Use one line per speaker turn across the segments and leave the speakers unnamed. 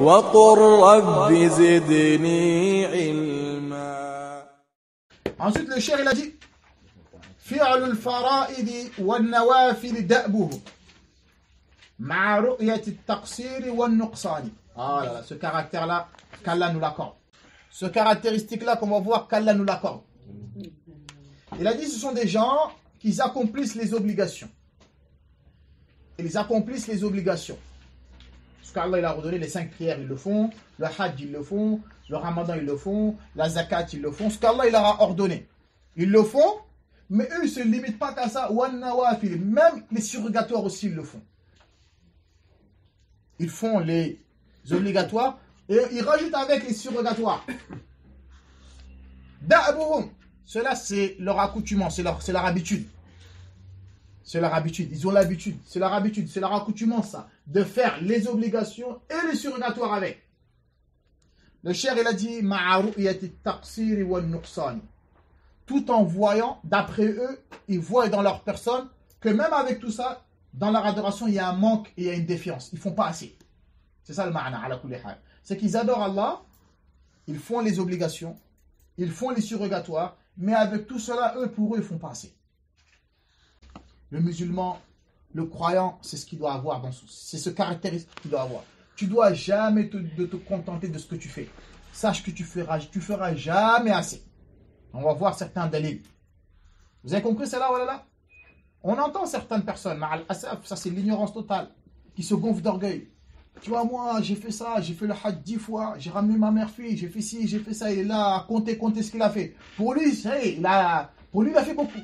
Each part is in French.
وقل رب زدني علما.
Ensuite, le cheikh il a dit فعل الفرائض والنوافل دأبه مع رؤية التقصير والنقصان. Ah là là, ce caractère-là, qu'Allah nous l'accorde. Ce caractéristique-là qu'on va voir, qu'Allah nous l'accorde. Il a dit ce sont des gens qui accomplissent les obligations. Ils accomplissent les obligations. Parce qu'Allah il a ordonné les 5 prières, ils le font. Le hajj, ils le font. Le ramadan, ils le font. La zakat, ils le font. Ce qu'Allah il leur a ordonné. Ils le font, mais eux, ils ne se limitent pas qu'à ça. Même les surrogatoires aussi, ils le font. Ils font les obligatoires et ils rajoutent avec les surrogatoires. Da'abuhum. Cela, c'est leur accoutumance, c'est leur habitude. C'est leur habitude. Ils ont l'habitude. C'est leur habitude, c'est leur accoutumance, ça. De faire les obligations et les surrogatoires avec. Le cher, il a dit Ma'aru'yati taqsiri wa nuqsani. Tout en voyant, d'après eux, ils voient dans leur personne que même avec tout ça, dans leur adoration, il y a un manque et il y a une défiance. Ils ne font pas assez. C'est ça le ma'ana, ala kulli hal. C'est qu'ils adorent Allah, ils font les obligations, ils font les surrogatoires, mais avec tout cela, pour eux, ils ne font pas assez. Le musulman, le croyant, c'est ce qu'il doit avoir, c'est ce caractéristique qu'il doit avoir. Tu ne dois jamais te contenter de ce que tu fais. Sache que tu feras jamais assez. On va voir certains dalils. Vous avez compris cela, voilà. On entend certaines personnes, ça c'est l'ignorance totale, qui se gonflent d'orgueil. Tu vois, moi, j'ai fait ça, j'ai fait le hajj 10 fois, j'ai ramené ma mère-fille, j'ai fait ci, j'ai fait ça, il est là à compter ce qu'il a fait. Pour lui, il a fait beaucoup.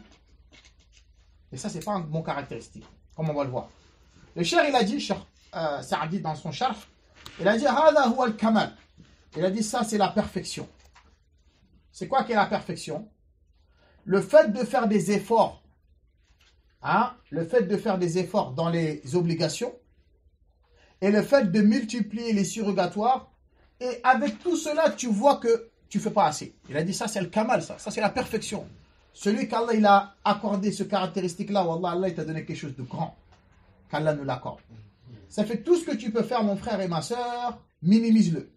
Et ça, c'est pas un bon caractéristique, comme on va le voir. Le cher, il a dit, Saadi dans son charf, il a dit, Hada huwa al-kamal. Il a dit, ça, c'est la perfection. C'est quoi qu'est la perfection? Le fait de faire des efforts, le fait de faire des efforts dans les obligations et le fait de multiplier les surrogatoires, et avec tout cela, tu vois que tu ne fais pas assez. Il a dit ça, c'est le kamal, ça c'est la perfection. Celui qu'Allah il a accordé ce caractéristique-là, Wallah, Allah il t'a donné quelque chose de grand, qu'Allah nous l'accorde. Ça fait tout ce que tu peux faire, mon frère et ma soeur, minimise-le.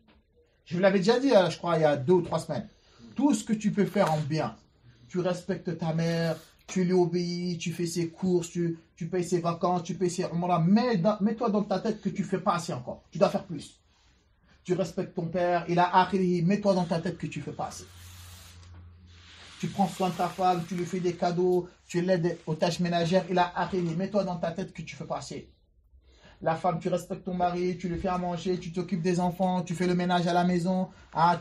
Je vous l'avais déjà dit, je crois, il y a 2 ou 3 semaines. Tout ce que tu peux faire en bien, tu respectes ta mère, tu lui obéis, tu fais ses courses, tu payes ses vacances, tu payes ses... Mets-toi dans ta tête que tu ne fais pas assez encore. Tu dois faire plus. Tu respectes ton père, il a akhiri, mets-toi dans ta tête que tu ne fais pas assez. Tu prends soin de ta femme, tu lui fais des cadeaux, tu l'aides aux tâches ménagères, il a akhiri, mets-toi dans ta tête que tu ne fais pas assez. La femme, tu respectes ton mari, tu lui fais à manger, tu t'occupes des enfants, tu fais le ménage à la maison,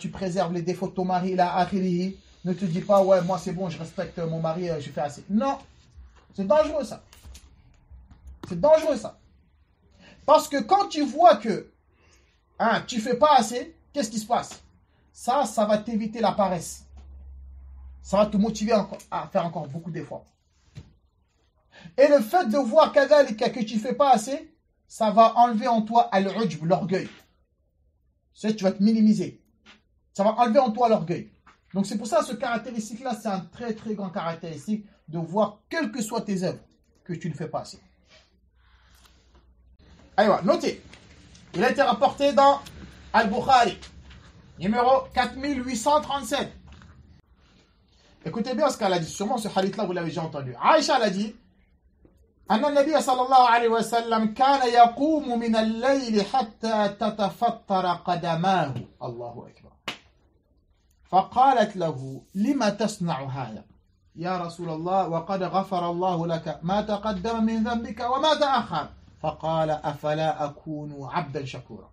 tu préserves les défauts de ton mari, il a akhiri. Ne te dis pas, ouais, moi c'est bon, je respecte mon mari, je fais assez. Non, c'est dangereux ça. C'est dangereux ça. Parce que quand tu vois que tu ne fais pas assez, qu'est-ce qui se passe? Ça va t'éviter la paresse. Ça va te motiver à faire encore beaucoup d'efforts. Et le fait de voir que tu ne fais pas assez, ça va enlever en toi al-ujb, l'orgueil. Tu vas te minimiser. Ça va enlever en toi l'orgueil. Donc c'est pour ça ce caractéristique-là, c'est un très très grand caractéristique de voir, quelles que soient tes œuvres, que tu ne fais pas assez. Allez, notez. Il a été rapporté dans Al-Bukhari, numéro 4837. Écoutez bien ce qu'elle a dit. Sûrement ce hadith-là, vous l'avez déjà entendu. Aïcha l'a dit, أن النبي صلى الله عليه وسلم كان يقوم من الليل حتى تتفطر قدماه. الله أكبر. فقالت له لما تصنع هذا يا رسول الله وقد غفر الله لك ما تقدم من ذنبك وما تأخر فقال أفلا أكون عبدا شكورا.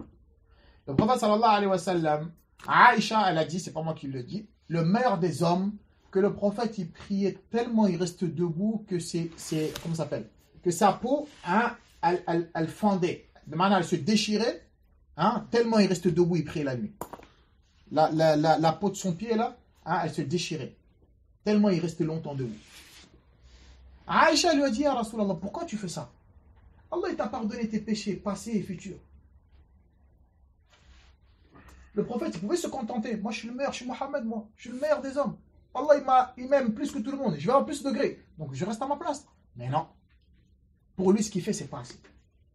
Le prophète sallallahu alayhi wa sallam, Aïcha, elle a dit, c'est pas moi qui le dis, le meilleur des hommes, que le prophète il priait tellement il reste debout que comment ça s'appelle, que sa peau elle fendait, de manière elle se déchirait, tellement il reste debout, il priait la nuit. La peau de son pied là, elle se déchirait, tellement il restait longtemps debout. Aïcha lui a dit, ya Rasulallah, pourquoi tu fais ça? Allah t'a pardonné tes péchés passés et futurs. Le prophète il pouvait se contenter, moi je suis le meilleur, je suis Mohammed, moi je suis le meilleur des hommes. Allah il m'aime plus que tout le monde, je vais avoir plus de degrés, donc je reste à ma place. Mais non, pour lui ce qu'il fait c'est pas assez.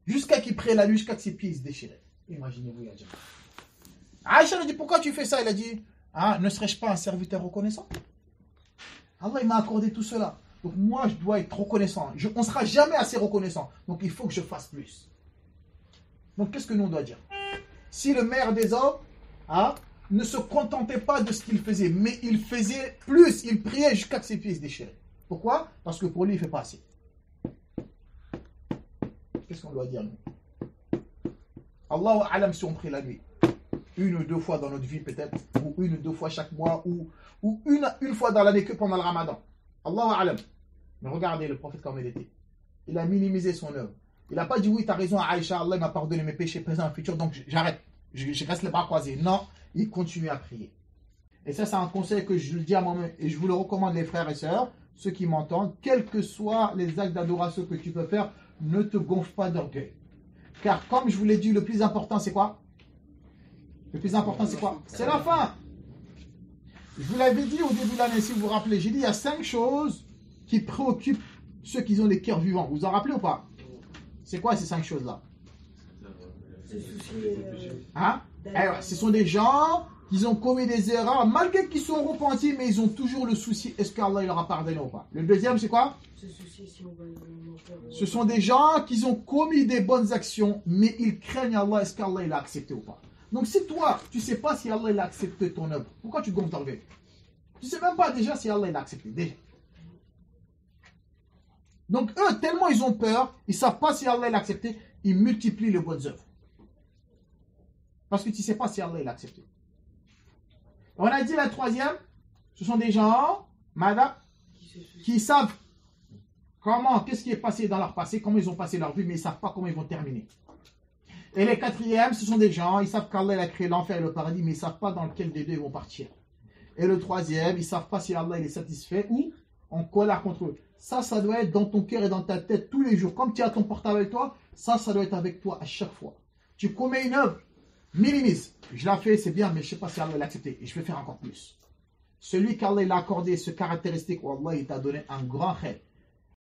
Jusqu'à qu'il prie la nuit, jusqu'à que ses pieds se déchiraient. Imaginez-vous, Yadja. Aïcha lui dit, pourquoi tu fais ça? Il a dit, hein, ne serais-je pas un serviteur reconnaissant? Allah, il m'a accordé tout cela. Donc moi, je dois être reconnaissant. On ne sera jamais assez reconnaissant. Donc il faut que je fasse plus. Donc qu'est-ce que nous on doit dire? Si le maire des hommes hein, ne se contentait pas de ce qu'il faisait, mais il faisait plus, il priait jusqu'à que ses pieds se déchiraient. Pourquoi? Parce que pour lui, il ne fait pas assez. Qu'est-ce qu'on doit dire nous? Allahu alam si on prie la nuit. Une ou deux fois dans notre vie peut-être, ou une ou deux fois chaque mois, ou une fois dans l'année que pendant le ramadan. Allahu alam. Mais regardez le prophète comme il était. Il a minimisé son œuvre. Il n'a pas dit oui, tu as raison, Aïcha, Allah m'a pardonné mes péchés présents et futurs, donc j'arrête. Je reste les bras croisés. Non, il continue à prier. Et ça, c'est un conseil que je le dis à moi-même et je vous le recommande, les frères et sœurs, ceux qui m'entendent, quels que soient les actes d'adoration que tu peux faire, ne te gonfle pas d'orgueil. Car comme je vous l'ai dit, le plus important, c'est quoi? Le plus important, c'est quoi? C'est la fin. Je vous l'avais dit au début de l'année, si vous vous rappelez, j'ai dit il y a 5 choses qui préoccupent ceux qui ont les cœurs vivants. Vous vous en rappelez ou pas? C'est quoi ces 5 choses-là? Hein? Alors, ce sont des gens qui ont commis des erreurs, malgré qu'ils sont repentis, mais ils ont toujours le souci, est-ce qu'Allah il leur a pardonné ou pas? Le deuxième, c'est quoi? Ce sont des gens qui ont commis des bonnes actions, mais ils craignent Allah, est-ce qu'Allah il a accepté ou pas? Donc si toi, tu ne sais pas si Allah il a accepté ton œuvre, pourquoi tu gonfles d'orgueil? Tu ne sais même pas déjà si Allah il a accepté, déjà. Donc eux, tellement ils ont peur, ils ne savent pas si Allah il a accepté, ils multiplient les bonnes œuvres. Parce que tu ne sais pas si Allah il a accepté. On a dit la troisième, ce sont des gens, madame, qui savent comment, qu'est-ce qui est passé dans leur passé, comment ils ont passé leur vie, mais ils ne savent pas comment ils vont terminer. Et les quatrièmes, ce sont des gens, ils savent qu'Allah a créé l'enfer et le paradis, mais ils ne savent pas dans lequel des deux ils vont partir. Et le troisième, ils ne savent pas si Allah il est satisfait ou en colère contre eux. Ça doit être dans ton cœur et dans ta tête tous les jours. Comme tu as ton portable avec toi, ça doit être avec toi à chaque fois. Tu commets une œuvre, minimise. Je l'ai fait, c'est bien, mais je ne sais pas si Allah l'a accepté. Et je vais faire encore plus. Celui qu'Allah il a accordé ce caractéristique, Allah il t'a donné un grand khair.